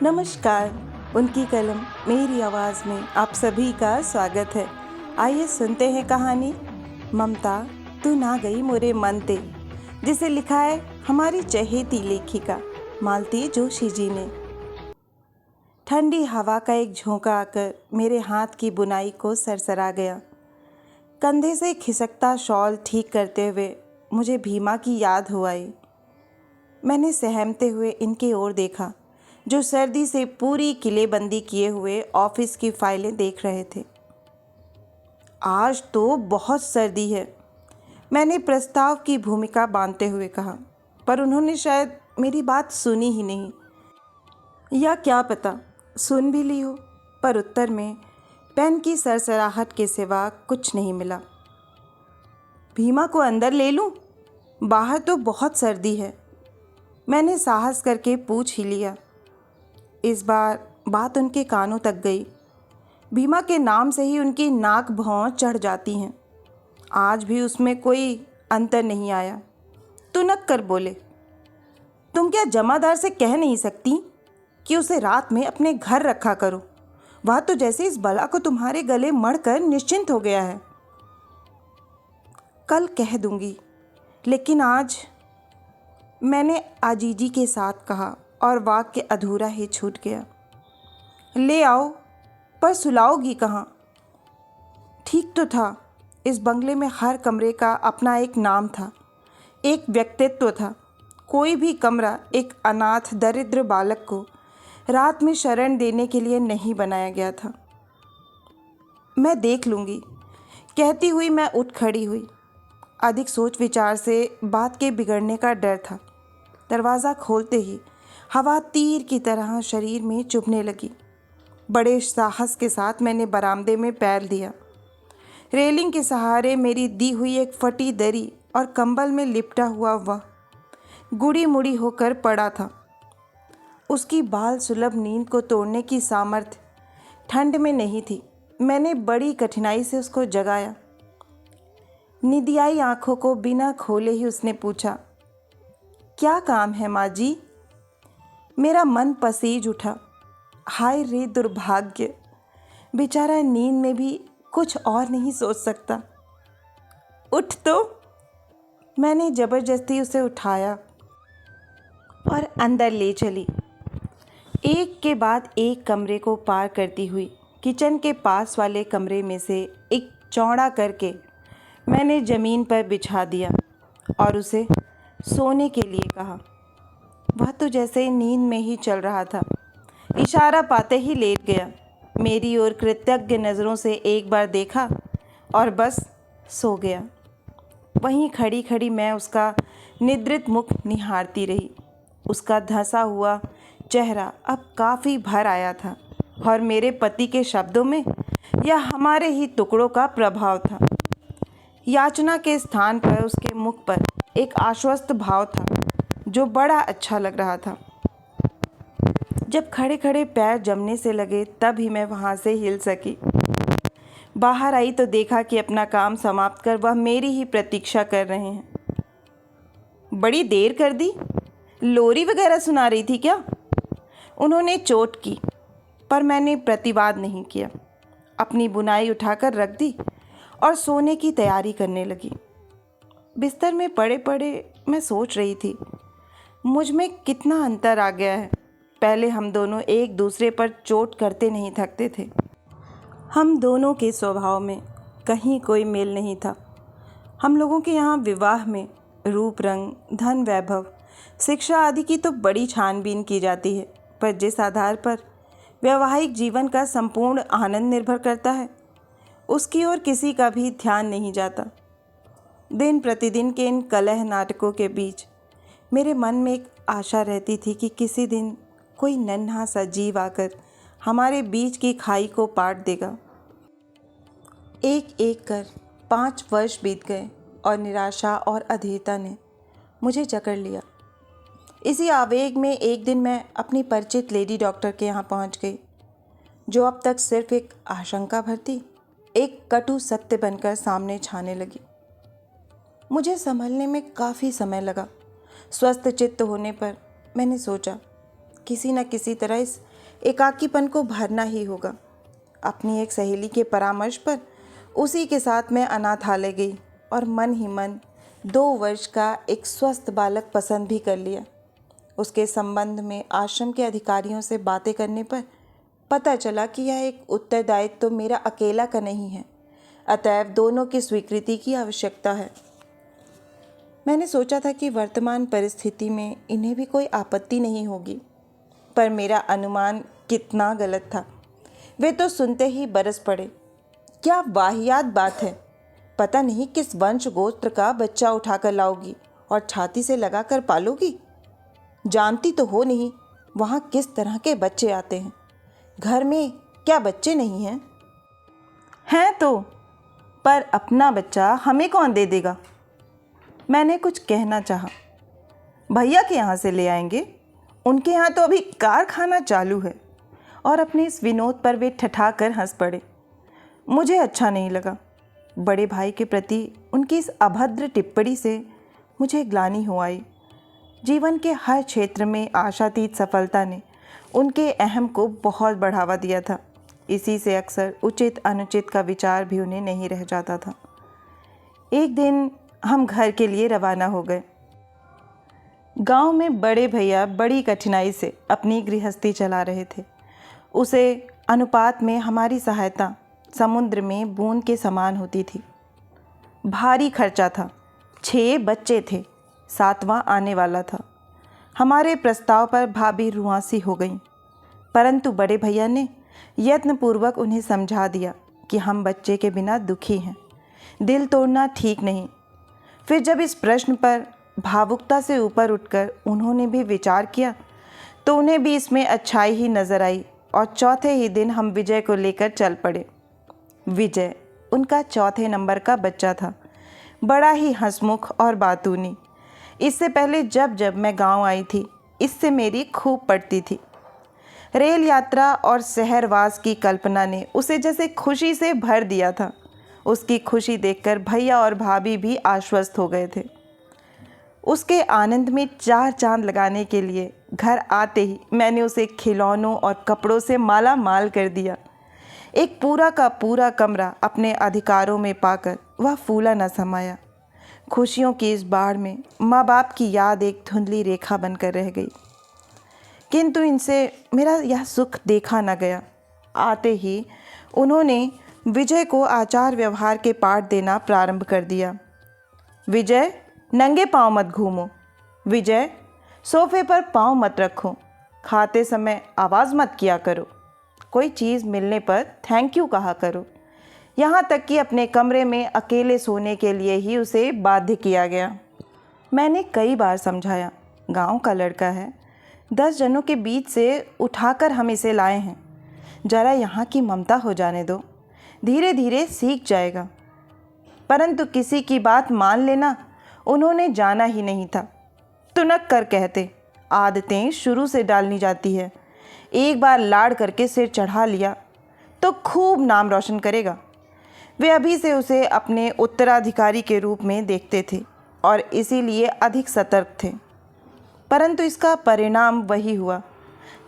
नमस्कार। उनकी कलम मेरी आवाज़ में आप सभी का स्वागत है। आइए सुनते हैं कहानी ममता तू ना गई मोरे मन ते, जिसे लिखा है हमारी चहेती लेखिका मालती जोशी जी ने। ठंडी हवा का एक झोंका आकर मेरे हाथ की बुनाई को सरसरा गया। कंधे से खिसकता शॉल ठीक करते हुए मुझे भीमा की याद हो आई। मैंने सहमते हुए इनकी ओर देखा, जो सर्दी से पूरी किलेबंदी किए हुए ऑफिस की फाइलें देख रहे थे। आज तो बहुत सर्दी है, मैंने प्रस्ताव की भूमिका बांधते हुए कहा, पर उन्होंने शायद मेरी बात सुनी ही नहीं, या क्या पता सुन भी ली हो, पर उत्तर में पेन की सरसराहट के सिवा कुछ नहीं मिला। भीमा को अंदर ले लूं? बाहर तो बहुत सर्दी है, मैंने साहस करके पूछ ही लिया। इस बार बात उनके कानों तक गई। भीमा के नाम से ही उनकी नाक भौं चढ़ जाती हैं। आज भी उसमें कोई अंतर नहीं आया। तुनक कर बोले, तुम क्या जमादार से कह नहीं सकती कि उसे रात में अपने घर रखा करो? वह तो जैसे इस बला को तुम्हारे गले मढ़कर निश्चिंत हो गया है। कल कह दूंगी, लेकिन आज, मैंने आजीजी के साथ कहा और वाक्य अधूरा ही छूट गया। ले आओ, पर सुलाओगी कहाँ? ठीक तो था, इस बंगले में हर कमरे का अपना एक नाम था, एक व्यक्तित्व था। कोई भी कमरा एक अनाथ दरिद्र बालक को रात में शरण देने के लिए नहीं बनाया गया था। मैं देख लूँगी, कहती हुई मैं उठ खड़ी हुई। अधिक सोच विचार से बात के बिगड़ने का डर था। दरवाज़ा खोलते ही हवा तीर की तरह शरीर में चुभने लगी। बड़े साहस के साथ मैंने बरामदे में पैर दिया। रेलिंग के सहारे मेरी दी हुई एक फटी दरी और कंबल में लिपटा हुआ वह गुड़ी मुड़ी होकर पड़ा था। उसकी बाल सुलभ नींद को तोड़ने की सामर्थ्य ठंड में नहीं थी। मैंने बड़ी कठिनाई से उसको जगाया। निदियाई आंखों को बिना खोले ही उसने पूछा, क्या काम है माँ जी? मेरा मन पसीज उठा। हाय रे दुर्भाग्य, बेचारा नींद में भी कुछ और नहीं सोच सकता। उठ तो। मैंने जबरदस्ती उसे उठाया और अंदर ले चली। एक के बाद एक कमरे को पार करती हुई किचन के पास वाले कमरे में से एक चौड़ा करके मैंने ज़मीन पर बिछा दिया और उसे सोने के लिए कहा। वह तो जैसे नींद में ही चल रहा था। इशारा पाते ही लेट गया। मेरी ओर कृतज्ञ नज़रों से एक बार देखा और बस सो गया। वहीं खड़ी खड़ी मैं उसका निद्रित मुख निहारती रही। उसका धंसा हुआ चेहरा अब काफ़ी भर आया था और मेरे पति के शब्दों में यह हमारे ही टुकड़ों का प्रभाव था। याचना के स्थान पर उसके मुख पर एक आश्वस्त भाव था, जो बड़ा अच्छा लग रहा था। जब खड़े खड़े पैर जमने से लगे तब ही मैं वहाँ से हिल सकी। बाहर आई तो देखा कि अपना काम समाप्त कर वह मेरी ही प्रतीक्षा कर रहे हैं। बड़ी देर कर दी, लोरी वगैरह सुना रही थी क्या? उन्होंने चोट की, पर मैंने प्रतिवाद नहीं किया। अपनी बुनाई उठाकर रख दी और सोने की तैयारी करने लगी। बिस्तर में पड़े पड़े मैं सोच रही थी, मुझ में कितना अंतर आ गया है। पहले हम दोनों एक दूसरे पर चोट करते नहीं थकते थे। हम दोनों के स्वभाव में कहीं कोई मेल नहीं था। हम लोगों के यहाँ विवाह में रूप रंग, धन वैभव, शिक्षा आदि की तो बड़ी छानबीन की जाती है, पर जिस आधार पर वैवाहिक जीवन का संपूर्ण आनंद निर्भर करता है, उसकी ओर किसी का भी ध्यान नहीं जाता। दिन प्रतिदिन के इन कलह नाटकों के बीच मेरे मन में एक आशा रहती थी कि किसी दिन कोई नन्हा सा जीव आकर हमारे बीच की खाई को पाट देगा। एक एक कर 5 वर्ष बीत गए और निराशा और अधीरता ने मुझे जकड़ लिया। इसी आवेग में एक दिन मैं अपनी परिचित लेडी डॉक्टर के यहाँ पहुँच गई, जो अब तक सिर्फ एक आशंका भरती एक कटु सत्य बनकर सामने छाने लगी। मुझे संभलने में काफ़ी समय लगा। स्वस्थ चित्त होने पर मैंने सोचा, किसी न किसी तरह इस एकाकीपन को भरना ही होगा। अपनी एक सहेली के परामर्श पर उसी के साथ मैं अनाथालय गई और मन ही मन 2 वर्ष का एक स्वस्थ बालक पसंद भी कर लिया। उसके संबंध में आश्रम के अधिकारियों से बातें करने पर पता चला कि यह एक उत्तरदायित्व तो मेरा अकेला का नहीं है, अतएव दोनों की स्वीकृति की आवश्यकता है। मैंने सोचा था कि वर्तमान परिस्थिति में इन्हें भी कोई आपत्ति नहीं होगी, पर मेरा अनुमान कितना गलत था। वे तो सुनते ही बरस पड़े। क्या वाहियात बात है, पता नहीं किस वंश गोत्र का बच्चा उठाकर लाओगी और छाती से लगाकर पालोगी। जानती तो हो नहीं वहाँ किस तरह के बच्चे आते हैं। घर में क्या बच्चे नहीं हैं? हैं तो, पर अपना बच्चा हमें कौन दे देगा? मैंने कुछ कहना चाहा। भैया के यहाँ से ले आएंगे, उनके यहाँ तो अभी कारखाना चालू है। और अपने इस विनोद पर वे ठठाकर हंस पड़े। मुझे अच्छा नहीं लगा। बड़े भाई के प्रति उनकी इस अभद्र टिप्पणी से मुझे ग्लानि हो आई। जीवन के हर क्षेत्र में आशातीत सफलता ने उनके अहम को बहुत बढ़ावा दिया था। इसी से अक्सर उचित अनुचित का विचार भी उन्हें नहीं रह जाता था। एक दिन हम घर के लिए रवाना हो गए। गांव में बड़े भैया बड़ी कठिनाई से अपनी गृहस्थी चला रहे थे। उसे अनुपात में हमारी सहायता समुद्र में बूंद के समान होती थी। भारी खर्चा था। 6 बच्चे थे, 7वां आने वाला था। हमारे प्रस्ताव पर भाभी रुआंसी हो गई, परंतु बड़े भैया ने यत्नपूर्वक उन्हें समझा दिया कि हम बच्चे के बिना दुखी हैं, दिल तोड़ना ठीक नहीं। फिर जब इस प्रश्न पर भावुकता से ऊपर उठकर उन्होंने भी विचार किया तो उन्हें भी इसमें अच्छाई ही नजर आई और चौथे ही दिन हम विजय को लेकर चल पड़े। विजय उनका चौथे नंबर का बच्चा था, बड़ा ही हंसमुख और बातूनी। इससे पहले जब जब मैं गांव आई थी, इससे मेरी खूब पड़ती थी। रेल यात्रा और शहरवास की कल्पना ने उसे जैसे खुशी से भर दिया था। उसकी खुशी देखकर भैया और भाभी भी आश्वस्त हो गए थे। उसके आनंद में 4 चांद लगाने के लिए घर आते ही मैंने उसे खिलौनों और कपड़ों से माला माल कर दिया। एक पूरा का पूरा कमरा अपने अधिकारों में पाकर वह फूला न समाया। खुशियों की इस बाढ़ में माँ बाप की याद एक धुंधली रेखा बनकर रह गई, किंतु इनसे मेरा यह सुख देखा न गया। आते ही उन्होंने विजय को आचार व्यवहार के पाठ देना प्रारंभ कर दिया। विजय, नंगे पांव मत घूमो। विजय, सोफे पर पांव मत रखो। खाते समय आवाज़ मत किया करो। कोई चीज़ मिलने पर थैंक यू कहा करो। यहाँ तक कि अपने कमरे में अकेले सोने के लिए ही उसे बाध्य किया गया। मैंने कई बार समझाया, गांव का लड़का है, 10 जनों के बीच से उठाकर हम इसे लाए हैं, जरा यहाँ की ममता हो जाने दो, धीरे धीरे सीख जाएगा। परंतु किसी की बात मान लेना उन्होंने जाना ही नहीं था। तुनक कर कहते, आदतें शुरू से डालनी जाती है। एक बार लाड़ करके सिर चढ़ा लिया तो खूब नाम रोशन करेगा। वे अभी से उसे अपने उत्तराधिकारी के रूप में देखते थे और इसीलिए अधिक सतर्क थे। परंतु इसका परिणाम वही हुआ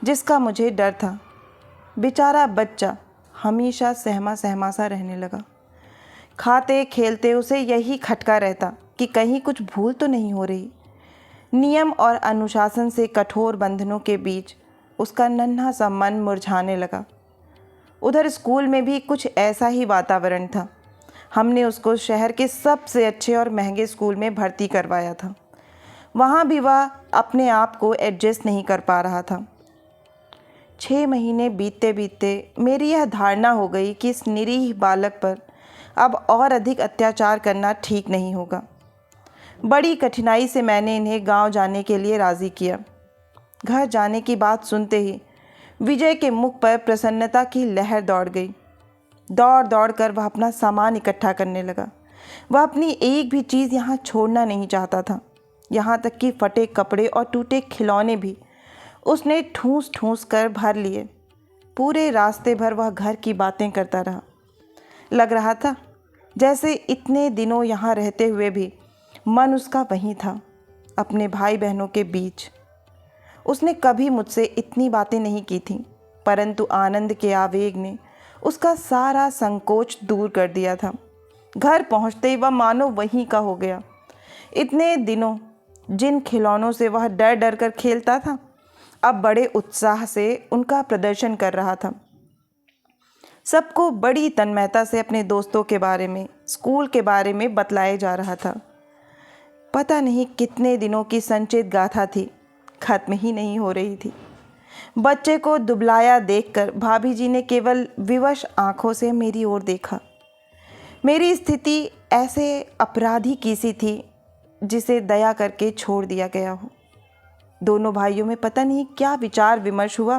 जिसका मुझे डर था। बेचारा बच्चा हमेशा सहमा सहमा सा रहने लगा। खाते खेलते उसे यही खटका रहता कि कहीं कुछ भूल तो नहीं हो रही। नियम और अनुशासन से कठोर बंधनों के बीच उसका नन्हा सा मन मुरझाने लगा। उधर स्कूल में भी कुछ ऐसा ही वातावरण था। हमने उसको शहर के सबसे अच्छे और महंगे स्कूल में भर्ती करवाया था। वहाँ भी वह अपने आप को एडजस्ट नहीं कर पा रहा था। 6 महीने बीतते बीतते मेरी यह धारणा हो गई कि इस निरीह बालक पर अब और अधिक अत्याचार करना ठीक नहीं होगा। बड़ी कठिनाई से मैंने इन्हें गांव जाने के लिए राज़ी किया। घर जाने की बात सुनते ही विजय के मुख पर प्रसन्नता की लहर दौड़ गई। दौड़ दौड़ कर वह अपना सामान इकट्ठा करने लगा। वह अपनी एक भी चीज़ यहाँ छोड़ना नहीं चाहता था। यहाँ तक कि फटे कपड़े और टूटे खिलौने भी उसने ठूंस ठूंस कर भर लिए। पूरे रास्ते भर वह घर की बातें करता रहा। लग रहा था जैसे इतने दिनों यहाँ रहते हुए भी मन उसका वहीं था, अपने भाई बहनों के बीच। उसने कभी मुझसे इतनी बातें नहीं की थीं, परंतु आनंद के आवेग ने उसका सारा संकोच दूर कर दिया था। घर पहुंचते ही वह मानो वहीं का हो गया। इतने दिनों जिन खिलौनों से वह डर डर कर खेलता था, अब बड़े उत्साह से उनका प्रदर्शन कर रहा था। सबको बड़ी तन्मयता से अपने दोस्तों के बारे में, स्कूल के बारे में बतलाया जा रहा था। पता नहीं कितने दिनों की संचित गाथा थी, खत्म ही नहीं हो रही थी। बच्चे को दुबलाया देखकर भाभी जी ने केवल विवश आंखों से मेरी ओर देखा। मेरी स्थिति ऐसे अपराधी की सी थी जिसे दया करके छोड़ दिया गया हो। दोनों भाइयों में पता नहीं क्या विचार विमर्श हुआ,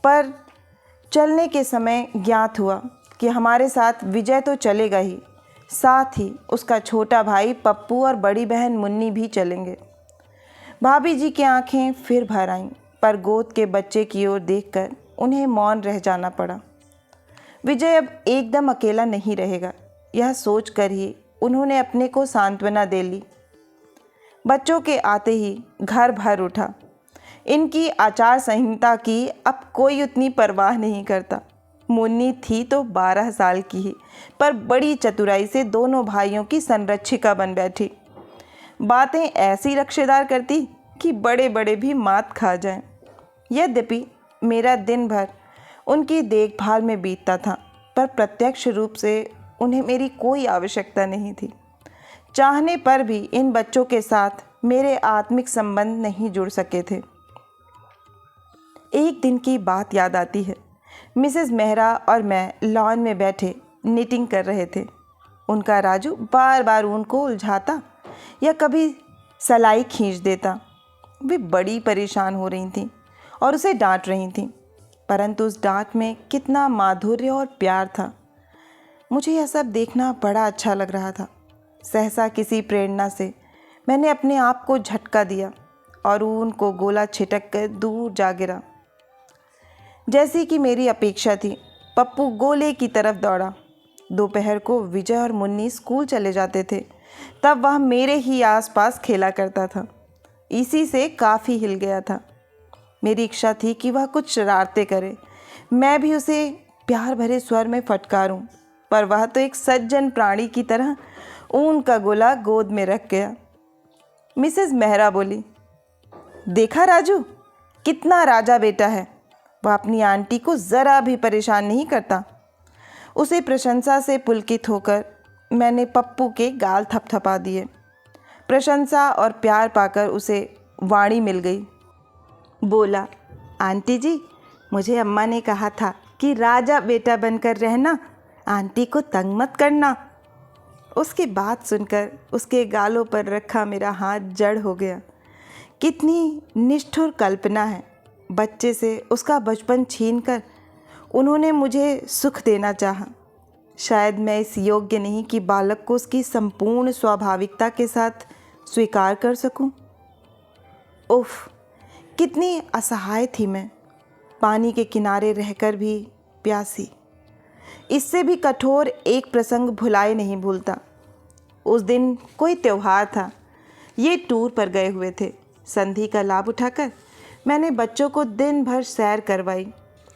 पर चलने के समय ज्ञात हुआ कि हमारे साथ विजय तो चलेगा ही, साथ ही उसका छोटा भाई पप्पू और बड़ी बहन मुन्नी भी चलेंगे। भाभी जी की आंखें फिर भर आईं, पर गोद के बच्चे की ओर देखकर उन्हें मौन रह जाना पड़ा। विजय अब एकदम अकेला नहीं रहेगा, यह सोचकर ही उन्होंने अपने को सांत्वना दे ली। बच्चों के आते ही घर भर उठा। इनकी आचार संहिता की अब कोई उतनी परवाह नहीं करता। मुन्नी थी तो 12 साल की ही, पर बड़ी चतुराई से दोनों भाइयों की संरक्षिका बन बैठी। बातें ऐसी रक्षेदार करती कि बड़े बड़े भी मात खा जाएं। यद्यपि मेरा दिन भर उनकी देखभाल में बीतता था, पर प्रत्यक्ष रूप से उन्हें मेरी कोई आवश्यकता नहीं थी। चाहने पर भी इन बच्चों के साथ मेरे आत्मिक संबंध नहीं जुड़ सके थे। एक दिन की बात याद आती है। मिसेस मेहरा और मैं लॉन में बैठे निटिंग कर रहे थे। उनका राजू बार बार ऊन को उलझाता या कभी सलाई खींच देता। वे बड़ी परेशान हो रही थीं और उसे डांट रही थीं, परंतु उस डांट में कितना माधुर्य और प्यार था। मुझे यह सब देखना बड़ा अच्छा लग रहा था। सहसा किसी प्रेरणा से मैंने अपने आप को झटका दिया और ऊन को गोला छिटक कर दूर जा गिरा। जैसी कि मेरी अपेक्षा थी, पप्पू गोले की तरफ दौड़ा। दोपहर को विजय और मुन्नी स्कूल चले जाते थे, तब वह मेरे ही आसपास खेला करता था। इसी से काफ़ी हिल गया था। मेरी इच्छा थी कि वह कुछ शरारतें करे, मैं भी उसे प्यार भरे स्वर में फटकारूं, पर वह तो एक सज्जन प्राणी की तरह ऊन का गोला गोद में रख गया। मिसेस मेहरा बोली, देखा राजू, कितना राजा बेटा है। वह अपनी आंटी को ज़रा भी परेशान नहीं करता। उसे प्रशंसा से पुलकित होकर मैंने पप्पू के गाल थपथपा दिए। प्रशंसा और प्यार पाकर उसे वाणी मिल गई। बोला, आंटी जी, मुझे अम्मा ने कहा था कि राजा बेटा बनकर रहना, आंटी को तंग मत करना। उसकी बात सुनकर उसके गालों पर रखा मेरा हाथ जड़ हो गया। कितनी निष्ठुर कल्पना है। बच्चे से उसका बचपन छीनकर उन्होंने मुझे सुख देना चाहा। शायद मैं इस योग्य नहीं कि बालक को उसकी संपूर्ण स्वाभाविकता के साथ स्वीकार कर सकूं। उफ, कितनी असहाय थी मैं, पानी के किनारे रहकर भी प्यासी। इससे भी कठोर एक प्रसंग भुलाए नहीं भूलता। उस दिन कोई त्यौहार था। ये टूर पर गए हुए थे। संधि का लाभ उठाकर मैंने बच्चों को दिन भर सैर करवाई,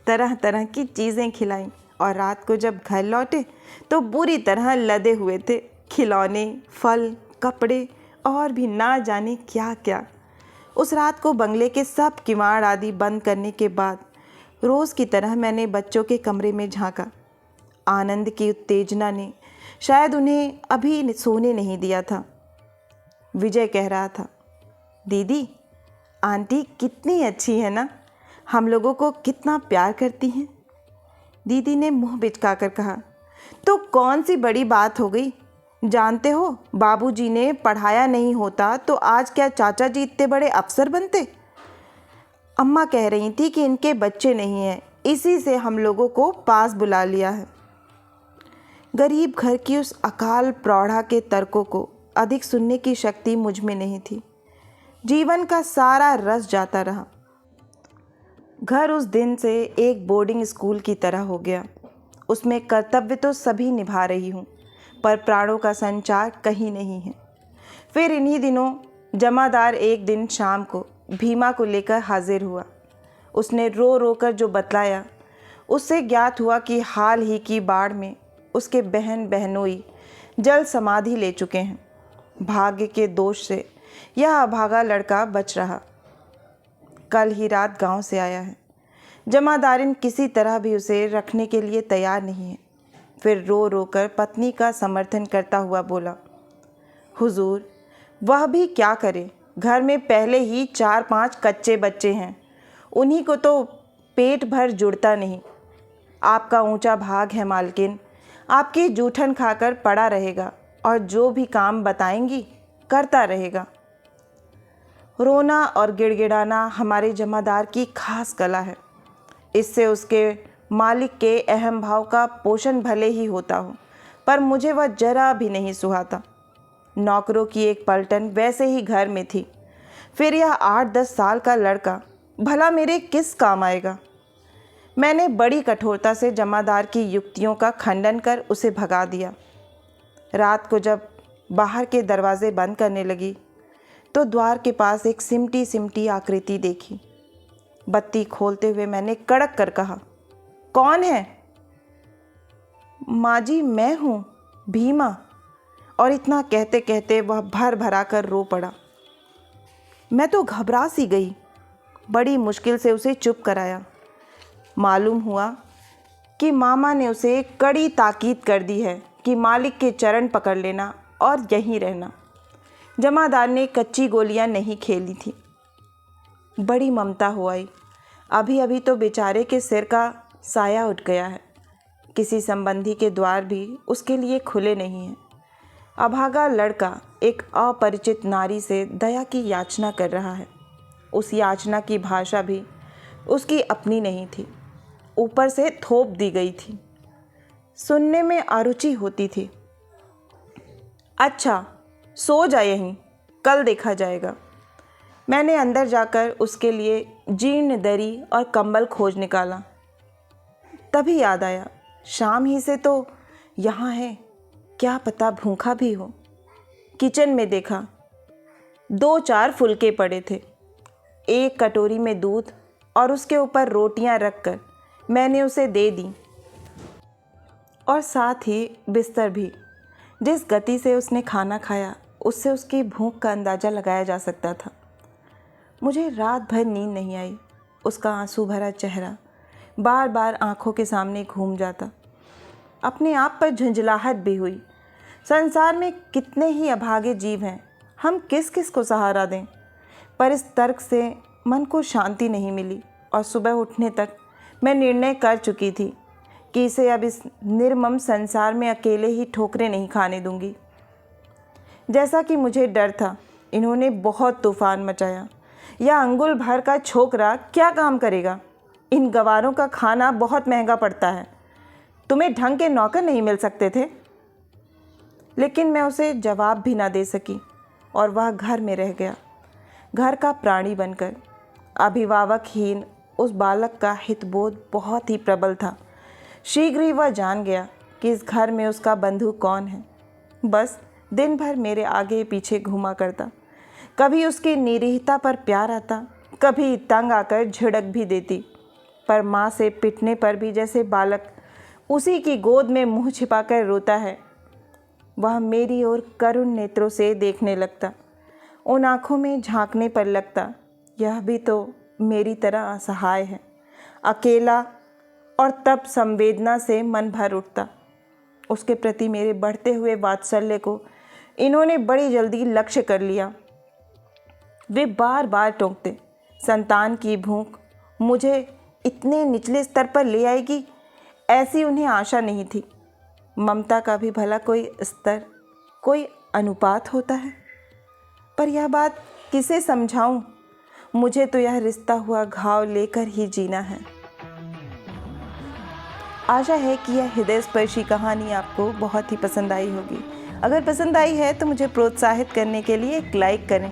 तरह तरह की चीज़ें खिलाईं और रात को जब घर लौटे तो बुरी तरह लदे हुए थे। खिलौने, फल, कपड़े और भी ना जाने क्या क्या। उस रात को बंगले के सब किवाड़ आदि बंद करने के बाद रोज़ की तरह मैंने बच्चों के कमरे में झांका। आनंद की उत्तेजना ने शायद उन्हें अभी सोने नहीं दिया था। विजय कह रहा था, दीदी, आंटी कितनी अच्छी है ना, हम लोगों को कितना प्यार करती हैं। दीदी ने मुंह बिचकाकर कहा, तो कौन सी बड़ी बात हो गई। जानते हो, बाबूजी ने पढ़ाया नहीं होता तो आज क्या चाचा जी इतने बड़े अफसर बनते। अम्मा कह रही थी कि इनके बच्चे नहीं हैं, इसी से हम लोगों को पास बुला लिया है। गरीब घर की उस अकाल प्रौढ़ा के तर्कों को अधिक सुनने की शक्ति मुझ में नहीं थी। जीवन का सारा रस जाता रहा। घर उस दिन से एक बोर्डिंग स्कूल की तरह हो गया। उसमें कर्तव्य तो सभी निभा रही हूँ, पर प्राणों का संचार कहीं नहीं है। फिर इन्हीं दिनों जमादार एक दिन शाम को भीमा को लेकर हाजिर हुआ। उसने रो रो कर जो बतलाया, उससे ज्ञात हुआ कि हाल ही की बाढ़ में उसके बहन बहनोई जल समाधि ले चुके हैं। भाग्य के दोष से यह अभागा लड़का बच रहा। कल ही रात गांव से आया है। जमादारिन किसी तरह भी उसे रखने के लिए तैयार नहीं है। फिर रो रो कर पत्नी का समर्थन करता हुआ बोला, हुजूर, वह भी क्या करे, घर में पहले ही 4-5 कच्चे बच्चे हैं, उन्हीं को तो पेट भर जुड़ता नहीं। आपका ऊंचा भाग है मालकिन, आपकी जूठन खाकर पड़ा रहेगा और जो भी काम बताएंगी करता रहेगा। रोना और गिड़गिड़ाना हमारे जमादार की खास कला है। इससे उसके मालिक के अहम भाव का पोषण भले ही होता हो, पर मुझे वह जरा भी नहीं सुहाता। नौकरों की एक पलटन वैसे ही घर में थी, फिर यह 8-10 साल का लड़का भला मेरे किस काम आएगा। मैंने बड़ी कठोरता से जमादार की युक्तियों का खंडन कर उसे भगा दिया। रात को जब बाहर के दरवाजे बंद करने लगी तो द्वार के पास एक सिमटी सिमटी आकृति देखी। बत्ती खोलते हुए मैंने कड़क कर कहा, कौन है? माँ जी, मैं हूँ, भीमा। और इतना कहते कहते वह भर भरा कर रो पड़ा। मैं तो घबरा सी गई। बड़ी मुश्किल से उसे चुप कराया। मालूम हुआ कि मामा ने उसे कड़ी ताकीद कर दी है कि मालिक के चरण पकड़ लेना और यहीं रहना। जमादार ने कच्ची गोलियां नहीं खेली थी। बड़ी ममता हो आई। अभी अभी तो बेचारे के सिर का साया उठ गया है। किसी संबंधी के द्वार भी उसके लिए खुले नहीं हैं। अभागा लड़का एक अपरिचित नारी से दया की याचना कर रहा है। उस याचना की भाषा भी उसकी अपनी नहीं थी, ऊपर से थोप दी गई थी। सुनने में अरुचि होती थी। अच्छा, सो जा यहीं, कल देखा जाएगा। मैंने अंदर जाकर उसके लिए जीर्ण दरी और कंबल खोज निकाला। तभी याद आया, शाम ही से तो यहाँ है, क्या पता भूखा भी हो। किचन में देखा, 2-4 फुलके पड़े थे। एक कटोरी में दूध और उसके ऊपर रोटियां रखकर मैंने उसे दे दी और साथ ही बिस्तर भी। जिस गति से उसने खाना खाया उससे उसकी भूख का अंदाज़ा लगाया जा सकता था। मुझे रात भर नींद नहीं आई। उसका आंसू भरा चेहरा बार बार आंखों के सामने घूम जाता। अपने आप पर झुंझलाहट भी हुई। संसार में कितने ही अभागे जीव हैं, हम किस किस को सहारा दें। पर इस तर्क से मन को शांति नहीं मिली और सुबह उठने तक मैं निर्णय कर चुकी थी कि इसे अब इस निर्मम संसार में अकेले ही ठोकरें नहीं खाने दूंगी। जैसा कि मुझे डर था, इन्होंने बहुत तूफान मचाया। यह अंगुल भर का छोकरा क्या काम करेगा? इन गवारों का खाना बहुत महंगा पड़ता है। तुम्हें ढंग के नौकर नहीं मिल सकते थे? लेकिन मैं उसे जवाब भी ना दे सकी और वह घर में रह गया, घर का प्राणी बनकर। अभिभावकहीन उस बालक का हितबोध बहुत ही प्रबल था। शीघ्र ही वह जान गया कि इस घर में उसका बंधु कौन है। बस दिन भर मेरे आगे पीछे घूमा करता। कभी उसकी निरीहता पर प्यार आता, कभी तंग आकर झिड़क भी देती। पर माँ से पिटने पर भी जैसे बालक उसी की गोद में मुंह छिपाकर रोता है, वह मेरी ओर करुण नेत्रों से देखने लगता। उन आँखों में झांकने पर लगता, यह भी तो मेरी तरह असहाय है, अकेला। और तब संवेदना से मन भर उठता। उसके प्रति मेरे बढ़ते हुए वात्सल्य को इन्होंने बड़ी जल्दी लक्ष्य कर लिया। वे बार बार टोकते, संतान की भूख मुझे इतने निचले स्तर पर ले आएगी, ऐसी उन्हें आशा नहीं थी। ममता का भी भला कोई स्तर, कोई अनुपात होता है? पर यह बात किसे समझाऊं? मुझे तो यह रिश्ता हुआ घाव लेकर ही जीना है। आशा है कि यह हृदय स्पर्शी कहानी आपको बहुत ही पसंद आई होगी। अगर पसंद आई है तो मुझे प्रोत्साहित करने के लिए एक लाइक करें,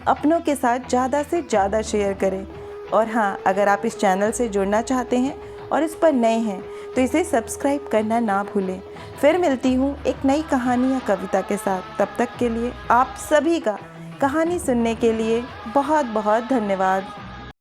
अपनों के साथ ज़्यादा से ज़्यादा शेयर करें। और हाँ, अगर आप इस चैनल से जुड़ना चाहते हैं और इस पर नए हैं तो इसे सब्सक्राइब करना ना भूलें। फिर मिलती हूँ एक नई कहानी या कविता के साथ। तब तक के लिए आप सभी का कहानी सुनने के लिए बहुत बहुत धन्यवाद।